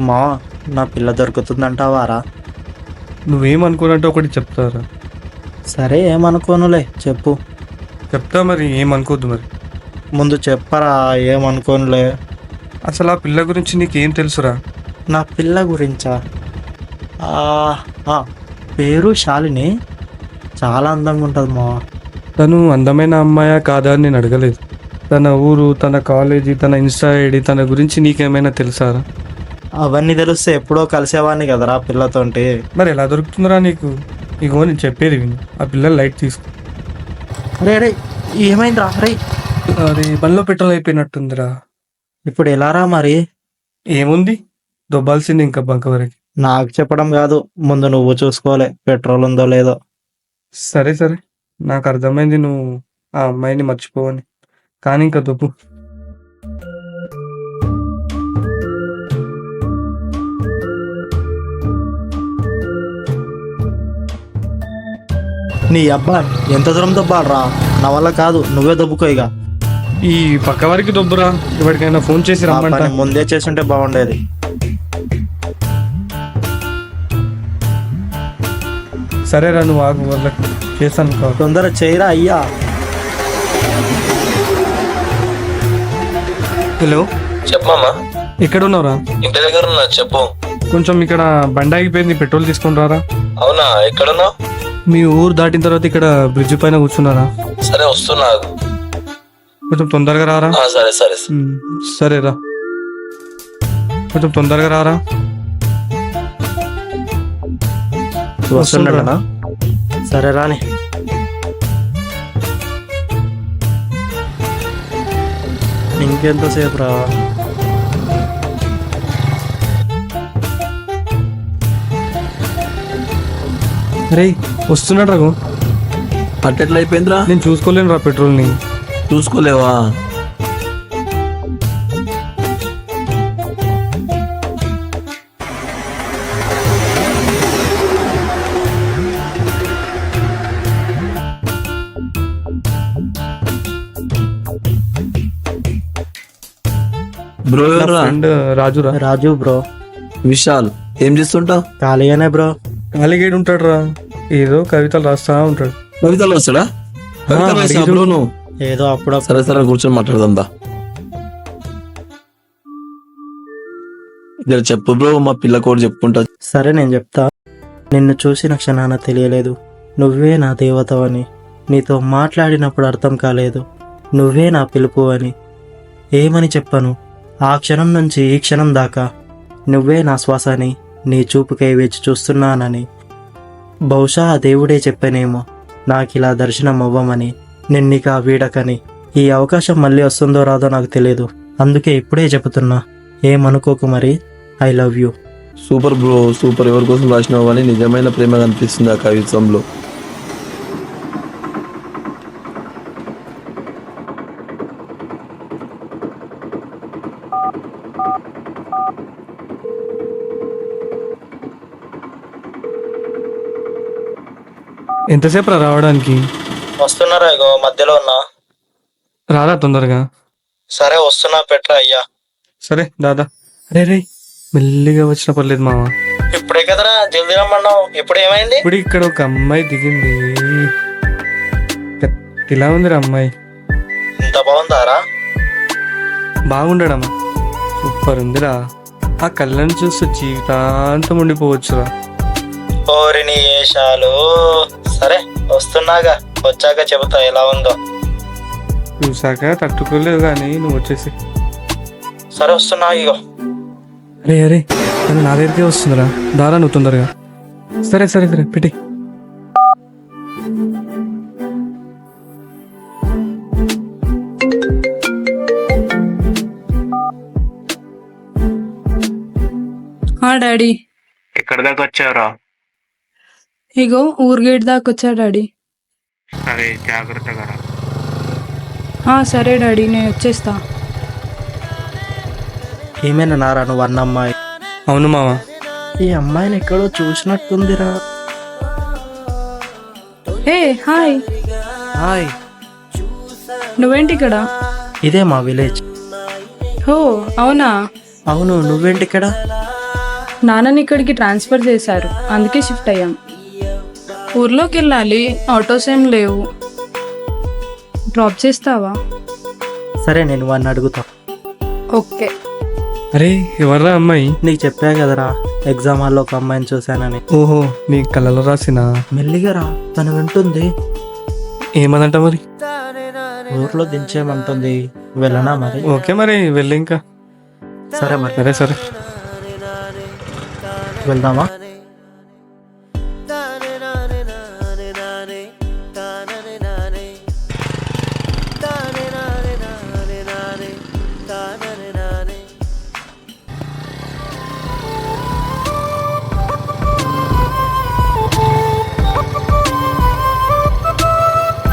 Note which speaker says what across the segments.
Speaker 1: మా నా పిల్ల దొరుకుతుందంటావారా?
Speaker 2: నువ్వేమనుకోనంటే ఒకటి చెప్తారా?
Speaker 1: సరే ఏమనుకోనులే, చెప్పు.
Speaker 2: చెప్తా మరి, ఏమనుకోద్దు మరి.
Speaker 1: ముందు చెప్పరా, ఏమనుకోనులే.
Speaker 2: అసలు ఆ పిల్ల గురించి నీకేం తెలుసురా?
Speaker 1: నా పిల్ల గురించా? ఆ, ఆ, పేరు శాలిని. చాలా అందంగా ఉంటుంది మా.
Speaker 2: తను అందమైన అమ్మాయా కాదా అని నేను అడగలేదు. తన ఊరు, తన కాలేజీ, తన ఇన్స్టా ఐడి, తన గురించి నీకేమైనా తెలుసారా?
Speaker 1: అవన్నీ తెలిస్తే ఎప్పుడో కలిసేవాడిని కదరా పిల్లతోటి.
Speaker 2: మరి ఎలా దొరుకుతుందిరా నీకు? ఇగో నేను చెప్పేది విను, ఆ పిల్ల లైట్ తీసుకో.
Speaker 1: అరే అరే, ఏమైందిరా? అరే,
Speaker 2: అరే బండ్లో పెట్రోల్ అయిపోయినట్టుందిరా.
Speaker 1: ఇప్పుడు ఎలారా మరి?
Speaker 2: ఏముంది, దొబ్బాల్సింది ఇంకా బంక వరకు.
Speaker 1: నాకు చెప్పడం కాదు, ముందు నువ్వు చూసుకోలే పెట్రోల్ ఉందో లేదో.
Speaker 2: సరే సరే, నాకు అర్థమైంది నువ్వు ఆ అమ్మాయిని మర్చిపోవని. కానీ ఇంకా దొబ్బు.
Speaker 1: నీ అబ్బా, ఎంత దూరం దొబ్బాలరా? నా వల్ల కాదు, నువ్వే దొబ్బుకో ఇక.
Speaker 2: ఈ పక్క వారికి దొబ్బురా, ఎవరికైనా ఫోన్ చేసి
Speaker 1: ఆ
Speaker 2: రమ్మంట.
Speaker 1: పని ముందే చేసుంటే బాగుండేది.
Speaker 2: సరేరా, నువ్వు ఆగు, వాళ్ళకి చేస్తాను కాల్.
Speaker 1: తొందర చేయరా అయ్యా.
Speaker 2: హలో,
Speaker 3: చెప్పమ్మా.
Speaker 2: ఎక్కడున్నావురా?
Speaker 3: ఇంటి దగ్గర ఉన్నా, చెప్పు.
Speaker 2: కొంచెం ఇక్కడ బండి ఆగిపోయింది, పెట్రోల్ తీసుకొని రారా.
Speaker 3: అవునా, ఎక్కడున్నావు?
Speaker 2: మీ ఊరు దాటిన తర్వాత ఇక్కడ బ్రిడ్జ్ పైన కూర్చున్నారా?
Speaker 3: సరే వస్తున్నా.
Speaker 2: కొంచెం తొందరగా రారా.
Speaker 3: సరే సరే.
Speaker 2: సరేరా, కొంచెం తొందరగా రారా.
Speaker 1: వస్తున్నాడా? సరే రాని. ఇంకెంతసేపు రా?
Speaker 2: రే, వస్తున్నాడు రఘు.
Speaker 3: అట్టెట్లా అయిపోయిందిరా?
Speaker 2: నేను చూసుకోలేను రా పెట్రోల్ని.
Speaker 3: చూసుకోలేవా? బ్రో
Speaker 2: నా
Speaker 3: ఎవరా?
Speaker 2: ఫ్రెండ్ రాజురా.
Speaker 1: రాజు బ్రో.
Speaker 3: విశాల్, ఏం చేస్తుంటావు?
Speaker 1: ఖాళీగానే బ్రో.
Speaker 2: ఖాళీగేడు ఉంటాడు రా, ఏదో కవితలు రాస్తా ఉంటాడు.
Speaker 3: కవితలు వస్తాడా? కవితలు రాసావా బ్రో నువ్వు?
Speaker 1: ఏదో అప్పుడు.
Speaker 3: సరే సరే, కూర్చొని మాట్లాడదాం దా. ఇక్కడ చెప్పు బ్రో, మా పిల్ల కూడా చెప్పుకుంటా.
Speaker 1: సరే నేను చెప్తా. నిన్ను చూసిన క్షణాన తెలియలేదు నువ్వే నా దేవతవని. నీతో మాట్లాడినప్పుడు అర్థం కాలేదు నువ్వే నా పిలుపు అని. ఏమని చెప్పను ఆ క్షణం నుంచి ఈ క్షణం దాకా నువ్వే నా శ్వాస అని, నీ చూపుకై వేచి చూస్తున్నానని. బహుశా ఆ దేవుడే చెప్పనేమో నాకిలా దర్శనం అవ్వమని, నిన్నికా వీడకని. ఈ అవకాశం మళ్ళీ వస్తుందో రాదో నాకు తెలియదు, అందుకే ఇప్పుడే చెబుతున్నా, ఏమనుకోకు మరి. I love you.
Speaker 3: Super bro, super. ఎవరి కోసం రాసినావు అని నిజమైన ప్రేమ కనిపిస్తుంది ఆ కవిత్వంలో.
Speaker 2: ఎంతసేపు రా రావడానికి?
Speaker 1: వస్తున్నారా? ఇగో మధ్యలో ఉన్నా.
Speaker 2: రారా తొందరగా.
Speaker 1: సరే వస్తున్నా, పెట్రా అయ్యా.
Speaker 2: సరే దాదా. రే రే, మెల్లిగా వచ్చిన పర్లేదు మామ.
Speaker 1: ఇప్పుడే కదరా జల్దీ రమ్మన్నావు, ఇప్పుడు ఏమైంది?
Speaker 2: ఇప్పుడు ఇక్కడ ఒక అమ్మాయి దిగింది, ఇలా ఉందిరా అమ్మాయి.
Speaker 1: ఇంత బాగుందారా?
Speaker 2: బాగుండడమ్మా, సూపర్ ఉందిరా. ఆ కళ్ళని చూస్తూ జీవితాంతం ఉండిపోవచ్చురా.
Speaker 1: ఓరిని ఏషాలు. సరే వస్తున్నాగా, వచ్చాక చెబుతా ఎలా ఉందో.
Speaker 2: చూసాక తట్టుకోలేదు కానీ నువ్వు వచ్చేసి.
Speaker 1: సరే వస్తున్నా ఇగో.
Speaker 2: అరే అరే, తను నా దగ్గరికి వస్తుందిరా, దారా నువ్వు తొందరగా. సరే సరే సరే, పెట్టి.
Speaker 4: డాడీ,
Speaker 1: ఎక్కడి దాకా వచ్చావురా?
Speaker 4: ఇగో ఊరు గేట్ దాకా వచ్చా డాడీ.
Speaker 1: సరే జాగ్రత్తగా రా.
Speaker 4: సరే డాడీ, నేను వచ్చేస్తా.
Speaker 1: ఏమైనా నారా నువ్వు అన్న అమ్మాయి?
Speaker 2: అవును మామ.
Speaker 1: ఈ అమ్మాయిని ఎక్కడో చూసినట్టుందిరా.
Speaker 4: Hey hi.
Speaker 1: హాయ్.
Speaker 4: నువ్వేంటి ఇక్కడ?
Speaker 1: ఇదే మా విలేజ్.
Speaker 4: హో అవునా?
Speaker 1: అవును, నువ్వేంటి ఇక్కడ?
Speaker 4: నాన్నని ఇక్కడికి ట్రాన్స్ఫర్ చేశారు, అందుకే షిఫ్ట్ అయ్యాం. ఊర్లోకి వెళ్ళాలి, ఆటోస్ ఏం లేవు. డ్రాప్ చేస్తావా?
Speaker 1: సరే, నేను వాడిని అడుగుతా.
Speaker 4: ఓకే.
Speaker 2: అరే ఎవర్రా అమ్మాయి?
Speaker 1: నీకు చెప్పా కదరా, ఎగ్జామ్ హాల్లో ఒక అమ్మాయిని చూశానని.
Speaker 2: ఓహో, నీ కళ్ళలో రాసినా?
Speaker 1: మెల్లిగా రా, తను వింటుంది.
Speaker 2: ఏమదంట మరి?
Speaker 1: ఊర్లో దించేయమంటుంది. వెళ్ళనా మరి?
Speaker 2: ఓకే మరి వెళ్ళి ఇంకా.
Speaker 1: సరే మరి,
Speaker 2: సరే సరే.
Speaker 1: వెళ్దామా?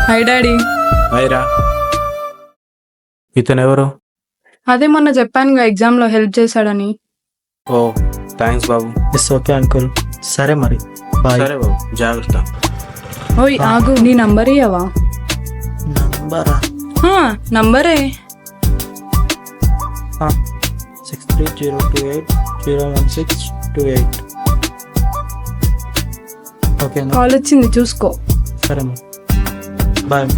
Speaker 4: Hi daddy.
Speaker 5: హాయ్రా. ఇతను ఎవరు?
Speaker 4: అదే మొన్న చెప్పానుగా ఎగ్జామ్లో హెల్ప్ చేశాడని.
Speaker 5: ఓ థ్యాంక్స్ బాబు.
Speaker 1: It's okay uncle. సరే మరి, బాయ్.
Speaker 5: సరే బాబు, జాగ్రత్త.
Speaker 4: ఓయ్ ఆగు, నీ నంబర్ ఇయ్యవా?
Speaker 1: నంబరా?
Speaker 4: నంబరే.
Speaker 1: 6302801628. ఓకేనా?
Speaker 4: కాల్ వచ్చింది, చూసుకో.
Speaker 1: సరే మరి, బాయ్.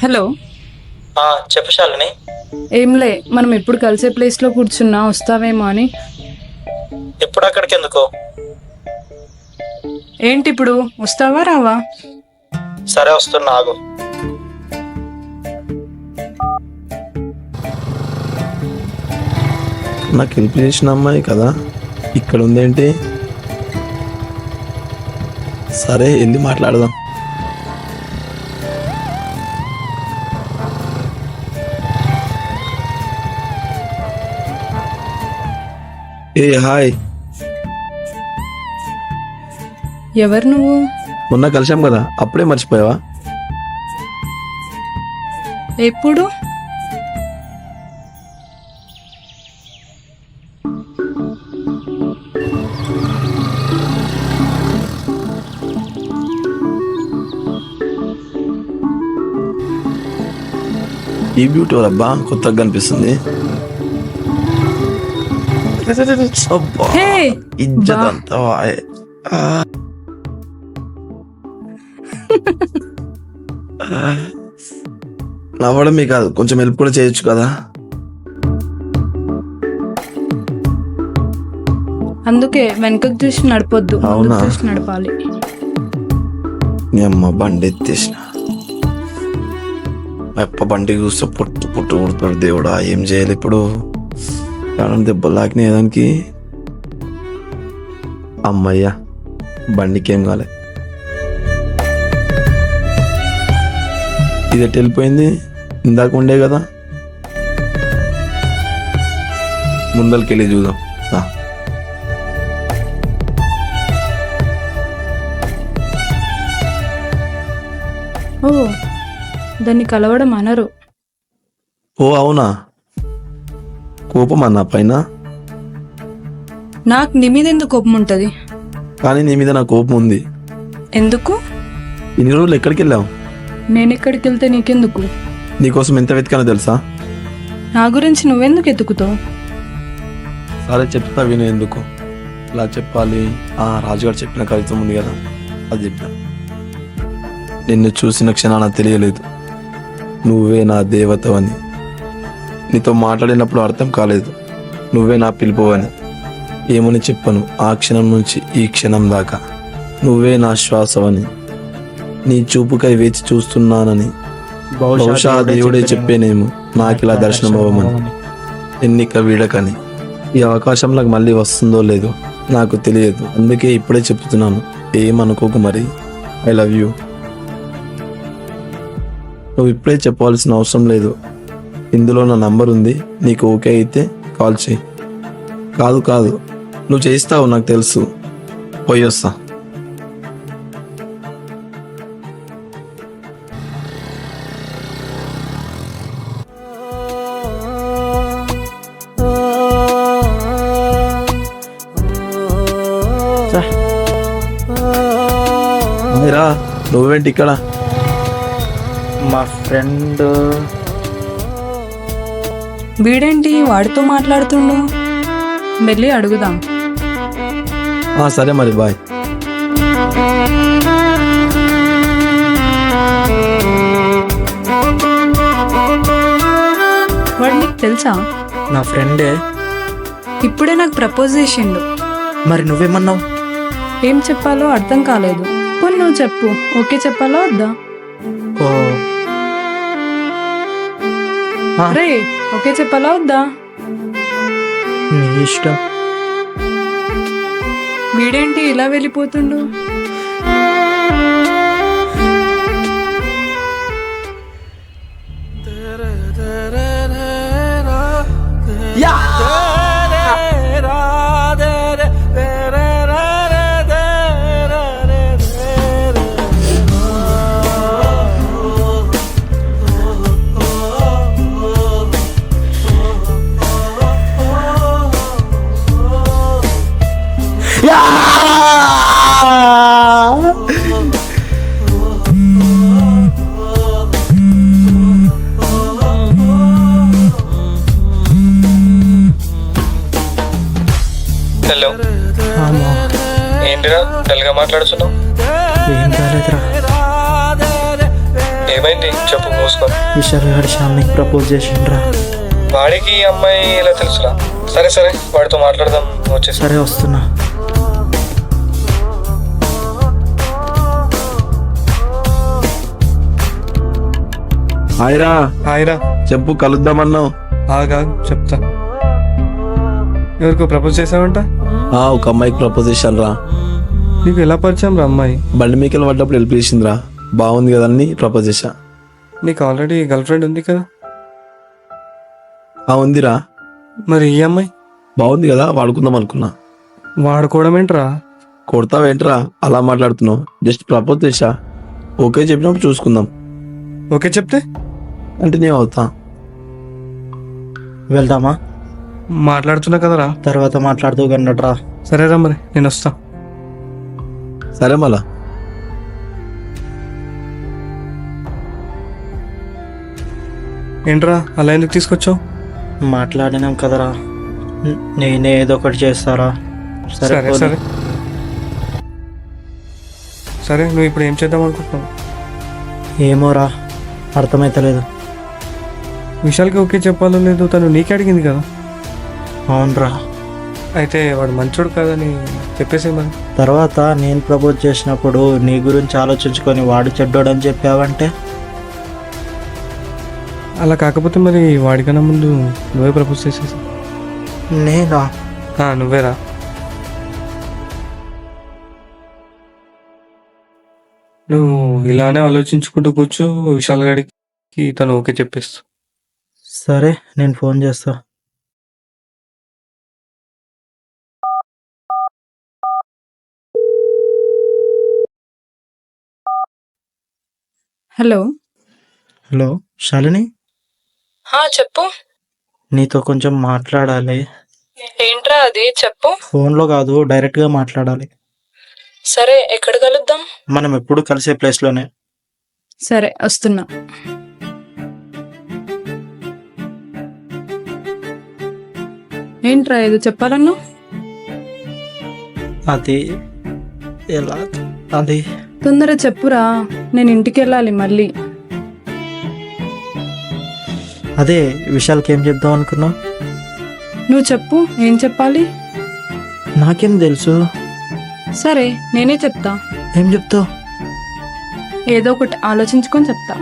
Speaker 4: హలో.
Speaker 1: చెప్పు శాలిని.
Speaker 4: ఏంలే, మనం ఎప్పుడు కలిసే ప్లేస్లో కూర్చున్నా, వస్తావేమో అని.
Speaker 1: ఎప్పుడు అక్కడికి ఎందుకో?
Speaker 4: ఏంటి ఇప్పుడు, వస్తావా రావా?
Speaker 1: సరే, వస్తున్నా, ఆగు.
Speaker 3: నాకు హెల్ప్ చేసిన అమ్మాయి కదా, ఇక్కడ ఉందేంటి? సరే, వెళ్ళి మాట్లాడదాం. ఏ హాయ్.
Speaker 4: ఎవరు నువ్వు?
Speaker 3: మొన్న కలిసాం కదా, అప్పుడే మర్చిపోయావా?
Speaker 4: ఎప్పుడు?
Speaker 3: ఈ బ్యూటీ అబ్బా, కొత్తగా కనిపిస్తుంది. అబ్బా,
Speaker 4: హే,
Speaker 3: ఇజ్జత్
Speaker 4: బా.
Speaker 3: అంతా నవ్వడమే కాదు, కొంచెం హెల్ప్ కూడా చేయొచ్చు కదా.
Speaker 4: అందుకే వెనకకు చూసి నడపొద్దు,
Speaker 3: అవునా?
Speaker 4: ముందుకు చూసి నడపాలి.
Speaker 3: నీ అమ్మ బండి ఎత్తేసిన, మా అప్ప బండి చూస్తే పుట్టు పుట్టు పుడతాడు. దేవుడా, ఏం చేయాలి ఇప్పుడు? కారణం దెబ్బలు తాకినాయి దానికి. అమ్మయ్యా, బండికి ఏం కాలే. ఇది ఎటు వెళ్ళిపోయింది? ఇందాక ఉండే కదా. ముందరికి వెళ్ళి చూద్దాం. రా.
Speaker 4: ఓ, దాన్ని కలవడం అనరు.
Speaker 3: ఓ అవునా? కోపం అన్న పైన?
Speaker 4: నాకు నీ మీద ఎందుకు కోపం ఉంటుంది?
Speaker 3: కానీ నీ మీద నా కోపం ఉంది.
Speaker 4: ఎందుకు?
Speaker 3: ఇన్ని రోజులు ఎక్కడికి వెళ్ళావు?
Speaker 4: నేను ఎక్కడికి వెళ్తే నీకెందుకు?
Speaker 3: నీకోసం ఎంత వెతికానో తెలుసా?
Speaker 4: నా గురించి నువ్వెందుకు ఎత్తుకుతావు?
Speaker 3: సరే చెప్తా, విను. ఎందుకు ఇలా చెప్పాలి? రాజుగారు చెప్పిన కవిత్వం ఉంది కదా, అది చెప్పా. నిన్ను చూసిన క్షణాన తెలియలేదు నువ్వే నా దేవతవని. నీతో మాట్లాడినప్పుడు అర్థం కాలేదు నువ్వే నా పిలుపువని. ఏమని చెప్పను ఆ క్షణం నుంచి ఈ క్షణం దాకా. నువ్వే నా శ్వాసవని, నీ చూపుకై వేచి చూస్తున్నానని. బహుశా దేవుడే చెప్పేనేమో నాకిలా దర్శనం అవ్వమని, ఎన్నిక వీడకని. ఈ అవకాశం నాకు మళ్ళీ వస్తుందో లేదో నాకు తెలియదు, అందుకే ఇప్పుడే చెప్తున్నాను. ఏమనుకోకు మరి. I love you. నువ్వు ఇప్పుడే చెప్పాల్సిన అవసరం లేదు. ఇందులో నా నంబర్ ఉంది, నీకు ఓకే అయితే కాల్ చేయి. కాదు కాదు, నువ్వు చేస్తావు నాకు తెలుసు. పోయి వస్తా. రా నువ్వేంటి ఇక్కడ?
Speaker 1: మా ఫ్రెండ్
Speaker 4: వీడేంటి వాడితో మాట్లాడుతుండు? వెళ్ళి అడుగుదాం.
Speaker 3: సరే మరి బాయ్.
Speaker 4: వాడు నీకు తెలుసా?
Speaker 1: నా ఫ్రెండే.
Speaker 4: ఇప్పుడే నాకు ప్రపోజ్ చేసిండు.
Speaker 1: మరి నువ్వేమన్నావు?
Speaker 4: ఏం చెప్పాలో అర్థం కాలేదు. పోనీ నువ్వు చెప్పు, ఓకే చెప్పాలా వద్దా?
Speaker 1: ఓ
Speaker 4: రే, ఓకే చెప్పాలా వద్దా?
Speaker 1: నీ ఇష్టం.
Speaker 4: వీడేంటి ఇలా వెళ్ళిపోతుండు?
Speaker 2: హలో,
Speaker 1: ఆమా,
Speaker 2: ఏంటిరా డల్గా మాట్లాడుతున్నావు?
Speaker 1: ఏం కాలేదురా.
Speaker 2: ఏమైంది చెప్పు, మూసుకొని.
Speaker 1: విశాల్ గారి శ్యామ్కి ప్రపోజ్ చేసిండ్రా.
Speaker 2: వాడికి ఈ అమ్మాయి ఇలా తెలుసురా? సరే సరే, వాడితో మాట్లాడదాం, వచ్చేసి.
Speaker 1: సరే వస్తున్నా.
Speaker 3: హాయ్రా.
Speaker 2: హాయ్రా.
Speaker 3: చెప్పు, కలుద్దామన్నావు.
Speaker 2: ఆగా చెప్తా. ఎవరికో ప్రపోజ్ చేసావంట?
Speaker 3: ఒక అమ్మాయికి ప్రపోజ్ చేశాను.
Speaker 2: నీకు ఎలా పరిచయం రా అమ్మాయి?
Speaker 3: బండి మీకెళ్ళి పడ్డప్పుడు హెల్ప్ చేసిందిరా. బాగుంది కదా అని ప్రపోజ్ చేశా.
Speaker 2: నీకు ఆల్రెడీ గర్ల్ ఫ్రెండ్ ఉంది కదా?
Speaker 3: ఉందిరా.
Speaker 2: మరి ఈ అమ్మాయి
Speaker 3: బాగుంది కదా, వాడుకుందాం అనుకున్నా.
Speaker 2: వాడుకోవడం ఏంట్రా?
Speaker 3: కొడతావేంట్రా అలా మాట్లాడుతున్నావు? జస్ట్ ప్రపోజ్ చేశా. ఓకే చెప్పినప్పుడు చూసుకుందాం.
Speaker 2: ఓకే చెప్తే
Speaker 3: కంటిన్యూ అవుతా.
Speaker 1: వెళ్దామా?
Speaker 2: మాట్లాడుతున్నా కదరా.
Speaker 1: తర్వాత మాట్లాడుతూ కన్నట్రా.
Speaker 2: సరేరా, మరి నేను వస్తా.
Speaker 3: సరే మళ్ళా.
Speaker 2: ఏంట్రా అలా ఎందుకు తీసుకొచ్చావు?
Speaker 1: మాట్లాడినాం కదరా, నేనే ఏదో ఒకటి చేస్తారా.
Speaker 2: సరే
Speaker 1: పోనీ.
Speaker 2: సరే సరే, నువ్వు ఇప్పుడు ఏం చేద్దాం అనుకుంటున్నావు?
Speaker 1: ఏమోరా, అర్థమైతలేదు.
Speaker 2: విశాల్కి ఓకే చెప్పాలో లేదు, తను నీకే అడిగింది కదా.
Speaker 1: అవునరా.
Speaker 2: అయితే వాడు మంచోడు కాదని చెప్పేసే మరి.
Speaker 1: తర్వాత నేను ప్రపోజ్ చేసినప్పుడు నీ గురించి ఆలోచించుకొని వాడు చెడ్డోడని చెప్పావంటే?
Speaker 2: అలా కాకపోతే మరి వాడికన్నా ముందు నువ్వే ప్రపోజ్ చేసేసి.
Speaker 1: నేనా?
Speaker 2: నువ్వేరా. నువ్వు ఇలానే ఆలోచించుకుంటూ కూర్చో, విశాల్ గాడికి తను ఓకే చెప్పేస్తా.
Speaker 1: సరే, నేను ఫోన్ చేస్తా.
Speaker 4: హలో.
Speaker 1: హలో శాలిని,
Speaker 4: చెప్పు.
Speaker 1: నీతో కొంచెం మాట్లాడాలి.
Speaker 4: ఏంట్రా అది? చెప్పు.
Speaker 1: ఫోన్లో కాదు, డైరెక్ట్గా మాట్లాడాలి.
Speaker 4: సరే, ఎక్కడ కలుద్దాం?
Speaker 1: మనం ఎప్పుడు కలిసే ప్లేస్లోనే.
Speaker 4: సరే, వస్తున్నా. ఏంట్రా ఏదో చెప్పాలన్నా?
Speaker 1: అది ఎలా? అది
Speaker 4: తొందర చెప్పురా, నేను ఇంటికి వెళ్ళాలి మళ్ళీ.
Speaker 1: అదే విశాల్కి ఏం చెప్దాం అనుకున్నావు?
Speaker 4: నువ్వు చెప్పు, ఏం చెప్పాలి?
Speaker 1: నాకేం తెలుసు.
Speaker 4: సరే, నేనే చెప్తా.
Speaker 1: ఏం చెప్తావు?
Speaker 4: ఏదో ఒకటి ఆలోచించుకొని చెప్తా.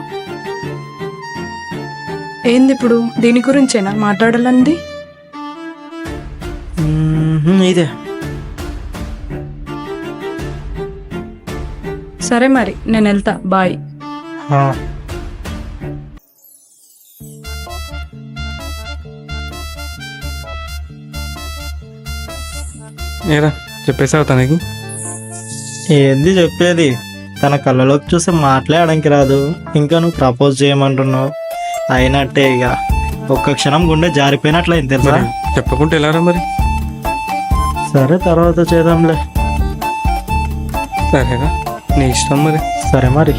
Speaker 4: ఏంది ఇప్పుడు, దీని గురించేనా మాట్లాడాలంది?
Speaker 1: ఇదే.
Speaker 4: సరే మరి, నేను వెళ్తా. బాయ్.
Speaker 2: ఏరా చెప్పేసావు తనకి?
Speaker 1: ఏంది చెప్పేది? తన కళ్ళలోకి చూసి మాట్లాడడానికి రాదు, ఇంకా నువ్వు ప్రపోజ్ చేయమంటున్నావు. అయినట్టే ఇక. ఒక్క క్షణం గుండె జారిపోయినట్లయింది తెలుసా.
Speaker 2: మరి చెప్పకుంటే ఎలారా మరి?
Speaker 1: సరే, తర్వాత చేద్దాంలే.
Speaker 2: సరేనా? నీ ఇష్టం మరి.
Speaker 1: సరే మరి.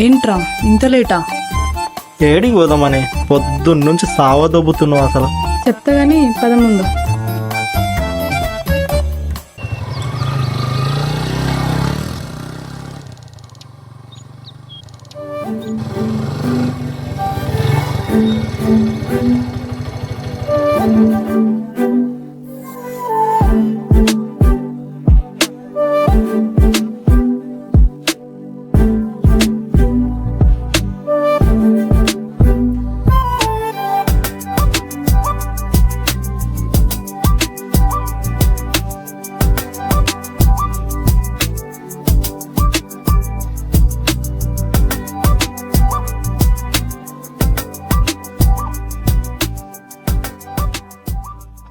Speaker 4: ఏంట్రా ఇంత లేటా?
Speaker 1: ఏడికి పోదామని పొద్దున్నుంచి సావదొబ్బుతున్నావు అసలు.
Speaker 4: చెప్తా గానీ పద ముందు.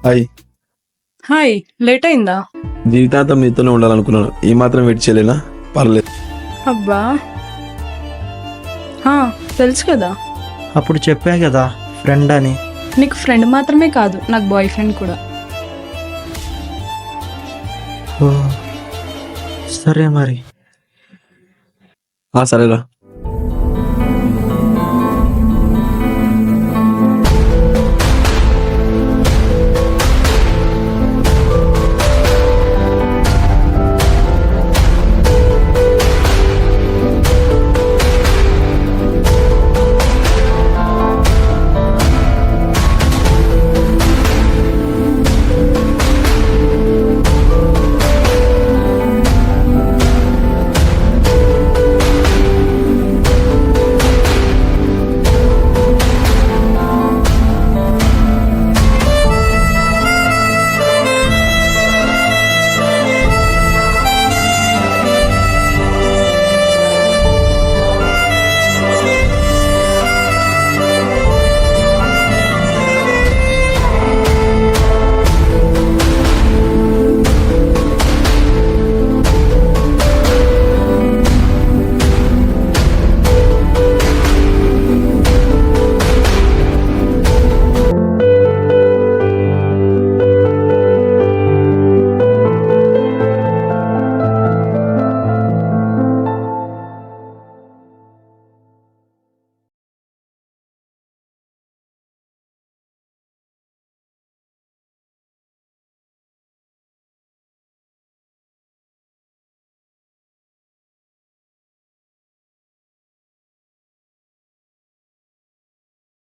Speaker 3: హాయ్.
Speaker 4: హాయ్, లేట్ అయిందా?
Speaker 3: జీవితాంతం మీతోనే ఉండాలనుకున్నాను. ఈ మాత్రం వెయిట్ చేయలేనా? పర్లేదు.
Speaker 4: అబ్బా, హా, తెలుసు కదా.
Speaker 1: అప్పుడు చెప్పా కదా ఫ్రెండ్ అని.
Speaker 4: నీకు ఫ్రెండ్ మాత్రమే కాదు, నాకు బాయ్ ఫ్రెండ్ కూడా.
Speaker 1: ఓ, సరే మరి.
Speaker 3: సరేరా.